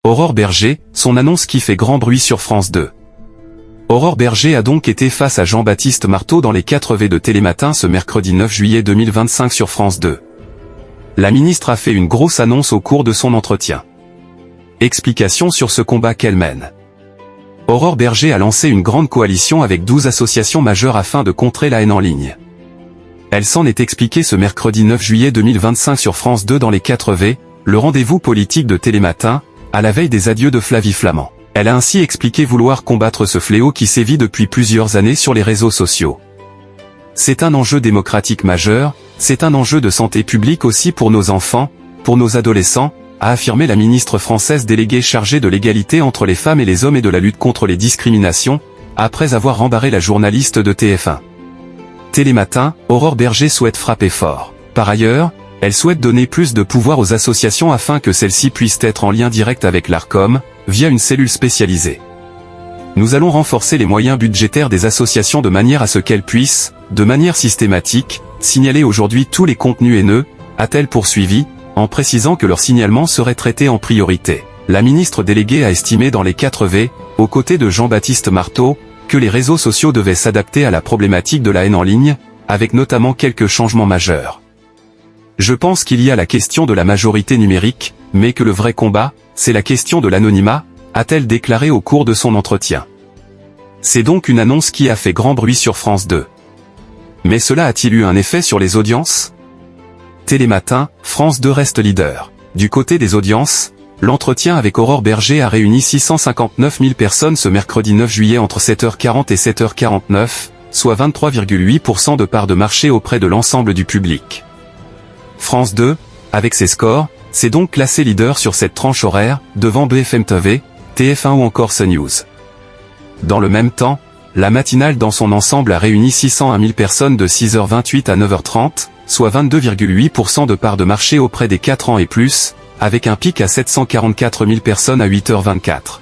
Aurore Bergé, son annonce qui fait grand bruit sur France 2. Aurore Bergé a donc été face à Jean-Baptiste Marteau dans les 4V de Télématin ce mercredi 9 juillet 2025 sur France 2. La ministre a fait une grosse annonce au cours de son entretien. Explication sur ce combat qu'elle mène. Aurore Bergé a lancé une grande coalition avec 12 associations majeures afin de contrer la haine en ligne. Elle s'en est expliquée ce mercredi 9 juillet 2025 sur France 2 dans les 4V, le rendez-vous politique de Télématin, à la veille des adieux de Flavie Flament. Elle a ainsi expliqué vouloir combattre ce fléau qui sévit depuis plusieurs années sur les réseaux sociaux. C'est un enjeu démocratique majeur, c'est un enjeu de santé publique aussi pour nos enfants, pour nos adolescents, a affirmé la ministre française déléguée chargée de l'égalité entre les femmes et les hommes et de la lutte contre les discriminations, après avoir rembarré la journaliste de TF1. Télématin, Aurore Bergé souhaite frapper fort. Par ailleurs, elle souhaite donner plus de pouvoir aux associations afin que celles-ci puissent être en lien direct avec l'Arcom, via une cellule spécialisée. Nous allons renforcer les moyens budgétaires des associations de manière à ce qu'elles puissent, de manière systématique, signaler aujourd'hui tous les contenus haineux, a-t-elle poursuivi, en précisant que leur signalement serait traité en priorité. La ministre déléguée a estimé dans les 4V, aux côtés de Jean-Baptiste Marteau, que les réseaux sociaux devaient s'adapter à la problématique de la haine en ligne, avec notamment quelques changements majeurs. Je pense qu'il y a la question de la majorité numérique, mais que le vrai combat, c'est la question de l'anonymat, a-t-elle déclaré au cours de son entretien. C'est donc une annonce qui a fait grand bruit sur France 2. Mais cela a-t-il eu un effet sur les audiences ? Télématin, France 2 reste leader. Du côté des audiences, l'entretien avec Aurore Bergé a réuni 659 000 personnes ce mercredi 9 juillet entre 7h40 et 7h49, soit 23,8% de part de marché auprès de l'ensemble du public. France 2, avec ses scores, s'est donc classé leader sur cette tranche horaire, devant BFM TV, TF1 ou encore CNews. Dans le même temps, la matinale dans son ensemble a réuni 601 000 personnes de 6h28 à 9h30, soit 22,8% de part de marché auprès des 4 ans et plus, avec un pic à 744 000 personnes à 8h24.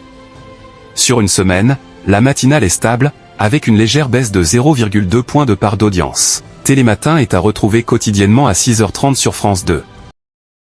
Sur une semaine, la matinale est stable, avec une légère baisse de 0,2 points de part d'audience. Télématin est à retrouver quotidiennement à 6h30 sur France 2.